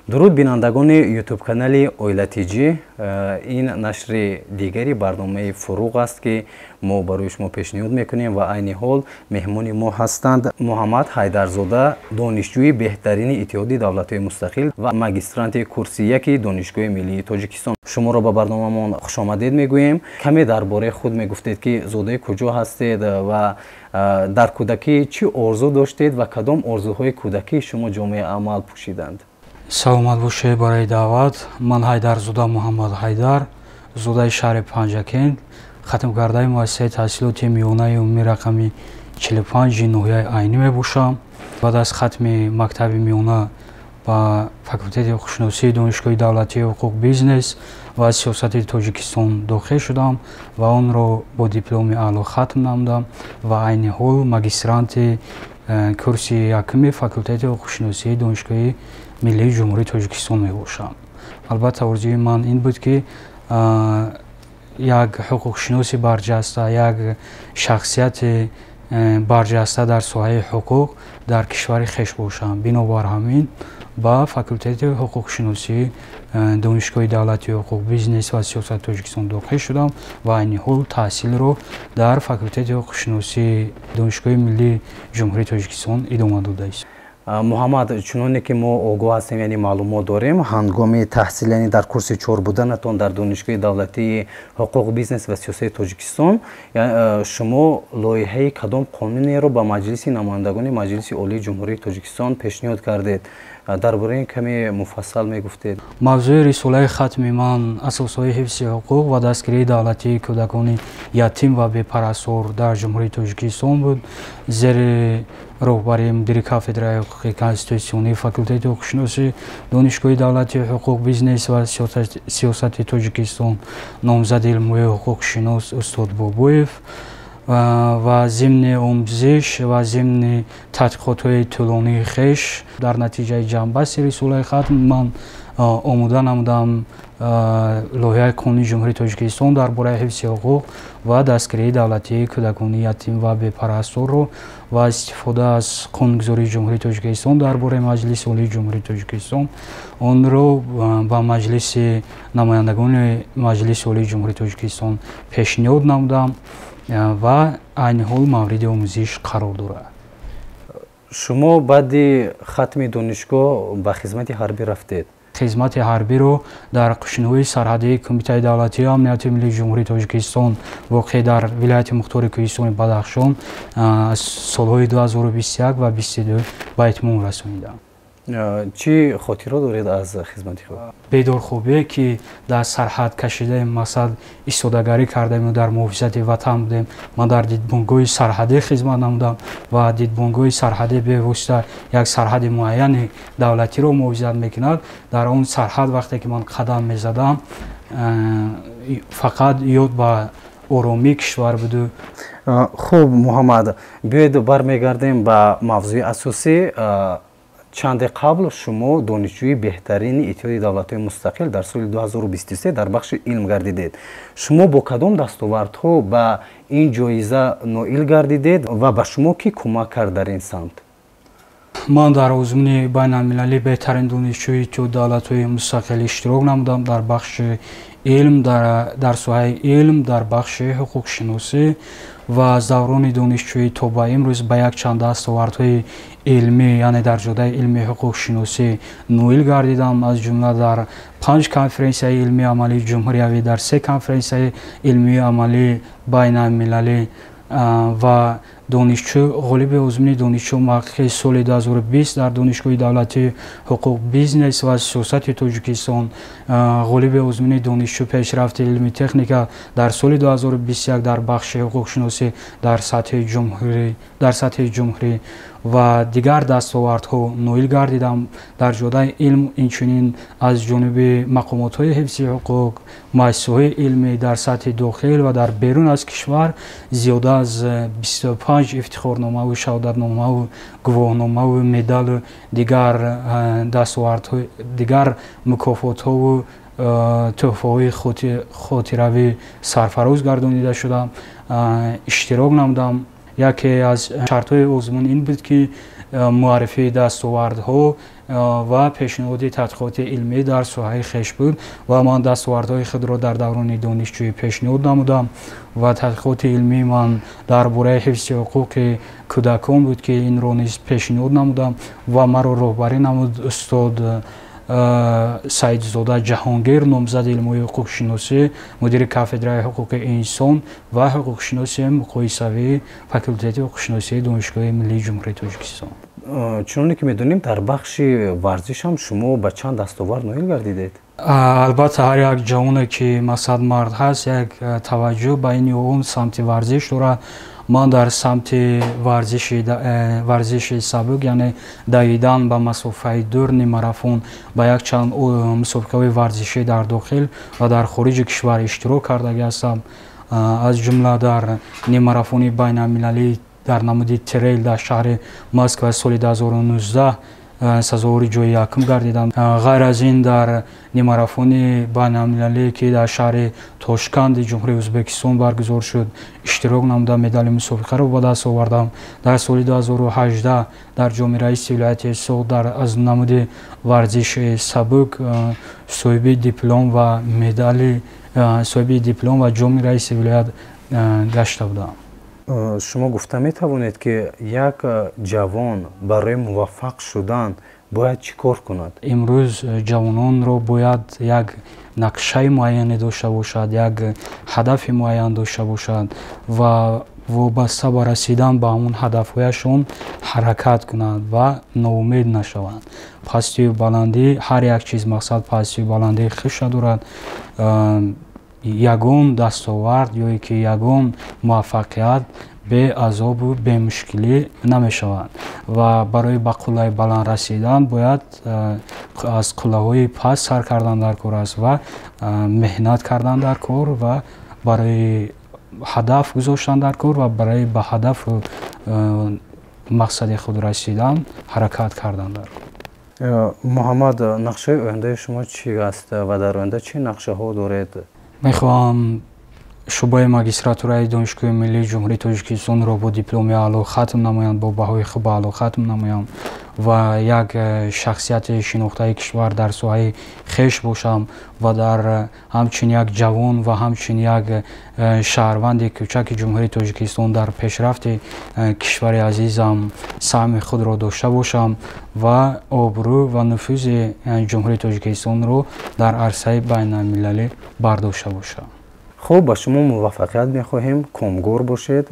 дуруд бинандагони ютуб канали Оила Тиҷи, ин нашри дигари барномаи фуруғ аст ки мо барои шумо пешниҳод мекунем ва айни ҳол меҳмони мо ҳастанд Муҳаммад Ҳайдарзода, донишҷӯи беҳтарини Иттиҳоди Давлатҳои Мустақил ва магистранти курси 1 Донишгоҳи Миллии Тоҷикистон. Шуморо ба барномамон хушомадед мегӯем. Каме дар бораи худ мегуфтед ки зодаи куҷо ҳастед ва дар кӯдакӣ чӣ орзу доштед ва кадом орзуҳои кӯдакии шумо ҷомеаи амал пӯшиданд? Саломат бошед барои даъват. Ман Ҳайдарзода Муҳаммад Ҳайдар, зодаи шаҳри Панҷакент, хатмкардаи муассисаи таҳсилоти миёнаи умумии рақами 45 ноҳияи Айнӣ мебошам. Баъд аз хатми мактаби миёна ба факултети ҳуқуқшиносии Донишгоҳи давлатии ҳуқуқ бизнес ва сиёсати Тоҷикистон дохил шудам ва онро бо дипломи аъло хатм намудам ва айни ҳол магистранти курси 1 факултети ҳуқуқшиносии Донишгоҳи Миллии Ҷумҳурии Тоҷикистон мебошам. Албатта орзуи ман ин буд ки як ҳуқуқшиноси барҷаста, як шахсияти барҷаста дар соҳаи ҳуқуқ дар кишвари хеш бошам. Бинобар ҳамин ба факултети ҳуқуқшиносии Донишгоҳи давлатии ҳуқуқ бизнес ва сиёсати Тоҷикистон дохил шудам ва айни ҳол таҳсилро дар факултети ҳуқуқшиносии Донишгоҳи Миллии Ҷумҳурии Тоҷикистон идома дода истам. Муҳаммад, чуноне ки мо огоҳ ҳастем, яъне маълумот дорем, ҳангоми таҳсил, яъне дар курси 4 буданатон дар Донишгоҳи давлатии ҳуқуқ бизнес ва сиёсати Тоҷикистон, шумо лоиҳаи кадом қонунеро ба маҷлиси намояндагони Маҷлиси Олии Ҷумҳурии Тоҷикистон пешниҳод кардед? Дар бораи ин каме муфассал мегуфтед. Мавзӯи рисолаи хатми ман асосҳои ҳифзи ҳуқуқ ва дастгирии давлатии кӯдакони ятим ва бепарасор дар Ҷумҳурии Тоҷикистон буд. Зери роҳбарии мудири кафедраи ҳуқуқи конститутсионии факултети ҳуқуқшиносии Донишгоҳи давлатии ҳуқуқ бизнес ва сиёсати Тоҷикистон номзади илмҳои ҳуқуқшинос Устод Бобоев ва зимни омӯзиш ва зимни тадқиқотҳои тӯлонии хеш дар натиҷаи ҷамъбасти рисолаи хатм ман омода намудам лоиҳаи қонуни Ҷумҳурии Тоҷикистон дар бораи ҳифзи ҳуқуқ ва дастгирии давлатии кӯдакони ятим ва бепарасторро ва истифода аз қонунгузории Ҷумҳурии Тоҷикистон дар бораи Маҷлиси Олии Ҷумҳурии Тоҷикистон онро ба маҷлиси намояндагони Маҷлиси Олии Ҷумҳурии Тоҷикистон пешниҳод намудам ва айни ҳол мавриди омӯзиш қарор дорад. Шумо баъди хатми донишгоҳ ба хизмати ҳарбӣ рафтед? хизмати ҳарбиро дар қушинҳои сарҳадии Кумитаи давлатии амнияти миллии Ҷумҳурии Тоҷикистон воқеъ дар вилояти мухтори Кӯҳистони Бадахшон солҳои 2021 ва 2022 ба итмом расонидам. чӣ хотиро доред аз хизмати худ? бедорхобие ки дар сарҳад кашидаем, мақсад истодагарӣ кардаем, дар муҳофизати ватан будем. Ман дар дидбонгоҳи сарҳадӣ хизмат намудам ва дидбонгоҳи сарҳадӣ бевосита як сарҳади муайяни давлатиро муҳофизат мекунад. Дар он сарҳад вақте ки ман қадам мезадам, фақат ёд ба оромии кишвар буду. хуб Муҳаммад, биёед бармегардем ба мавзӯи асосӣ. чанде қабл шумо донишҷӯи беҳтарини Иттиҳоди Давлатҳои Мустақил дар соли 2023 дар бахши илм гардидед. Шумо бо кадом дастовардҳо ба ин ҷоиза ноил гардидед ва ба шумо кӣ кӯмак кард дар ин самт? ман дар озмуни байналмилалии беҳтарин донишҷӯи Иттиҳоди Давлатҳои Мустақил иштирок намудам дар бахши илм, дар соҳаи илм, дар бахши ҳуқуқшиносӣ ва аз даврони донишҷӯӣ то ба имрӯз ба якчанд дастовардҳои илмӣ, яъне дар ҷодаи илмии ҳуқуқшиносӣ ноил гардидам. аз ҷумла дар 5 конференсияи илмии амалии ҷумҳуриявӣ, дар 3 конференсияи илмии амалии байналмилалӣ ва донишҷӯ ғолиби озмуни донишҷӯ муҳаққиқи соли 2020 дар Донишгоҳи давлатии ҳуқуқ бизнес ва сиёсати Тоҷикистон, ғолиби озмуни донишҷӯ пешрафти илми техника дар соли 2021 дар бахши ҳуқуқшиносӣ дар сатҳи ҷумҳурӣ ва дигар дастовардҳо ноил гардидам дар ҷодаи илм. Инчунин аз ҷониби мақомотҳои ҳифзи ҳуқуқ, муассисаҳои илмӣ дар сатҳи дохил ва дар берун аз кишвар зиёда аз 25 ифтихорномаву шаҳодатномаву гувоҳномаву медалу дигар дастовардҳои дигар мукофотҳову тӯҳфаҳои хотиравӣ сарфароз гардонида шудам, иштирок намудам. яке аз шартҳои озмун ин буд ки муаррифии дастовардҳо ва пешниҳоди тадқиқоти илмӣ дар соҳаи хеш буд ва ман дастовардҳои худро дар даврони донишҷӯӣ пешниҳод намудам ва тадқиқоти илмии ман дар бораи ҳифзи ҳуқуқи кӯдакон буд ки инро низ пешниҳод намудам ва маро роҳбарӣ намуд устод Саидзода Ҷаҳонгир, номзади илмҳои ҳуқуқшиносӣ, мудири кафедраи ҳуқуқи инсон ва ҳуқуқшиносии муқоисавии факултети ҳуқуқшиносии Донишгоҳи Миллии Ҷумҳурии Тоҷикистон. чуноне ки медонем дар бахши варзиш ҳам шумо ба чанд дастовард ноил гардидед? Албатта ҳар як ҷавоне ки мақсад мард ҳаст як таваҷҷӯҳ ба ини он самти варзиш дорад. Ман дар самти варзиши сабук яъне давидан ба масофаи дур нимарафон ба якчанд мусобиқаҳои варзишӣ дар дохил ва дар хориҷи кишвар иштирок кардаги ҳастам. аз ҷумла дар нимарафони байналмилалӣ дар намуди трейл дар шаҳри Москва соли 2019 сазовори ҷои якум гардидам. ғайр аз ин дар нимарафони байналмилалие ки дар шаҳри Тошканди ҷумҳурии Ӯзбекистон баргузор шуд иштирок намудам, медали мусобиқаро ба даст овардам. дар соли 2018 дар ҷоми раиси вилояти Соғд аз намуди варзиши сабук соҳиби диплом ва медали соҳиби диплом ва ҷоми раиси вилоят гашта будам. шумо гуфта метавонед ки як ҷавон барои муваффақ шудан бояд чӣ кор кунад? имрӯз ҷавононро бояд як нақшаи муайяне дошта бошад, як ҳадафи муайян дошта бошад ва вобаста ба расидан ба он ҳадафҳояшон ҳаракат кунанд ва ноумед нашаванд. пастию баландӣ, ҳар як чиз мақсад пастию баландии хиша дорад. ягон дастовард ё ки ягон муваффақият бе азобу бемушкилӣ намешавад ва барои ба қуллаи баланд расидан бояд аз қуллаҳои паст сар кардан дар кор аст ва меҳнат кардан дар кор ва барои ҳадаф гузоштан дар кор ва барои ба ҳадафу мақсади худ расидан ҳаракат кардан дар кор. муҳаммад, нақшаи ояндаи шумо чӣ аст ва дар оянда чӣ нақшаҳо доред? мехоҳам шӯъбаи магистратураи Донишгоҳи Миллии Ҷумҳурии Тоҷикистонро бо дипломи аъло хатм намоям, бо баҳои хуби аъло хатм намоям ва як шахсияти шинохтаи кишвар дар соҳаи хеш бошам ва дар ҳамчун як ҷавон ва ҳамчун як шаҳрванди кӯчаки Ҷумҳурии Тоҷикистон дар пешрафти кишвари азизам саҳми худро дошта бошам ва обрӯ ва нуфузи Ҷумҳурии Тоҷикистонро дар арсаи байналмилалӣ бардошта бошам. хуб, ба шумо муваффақият мехоҳем. Комгор бошед.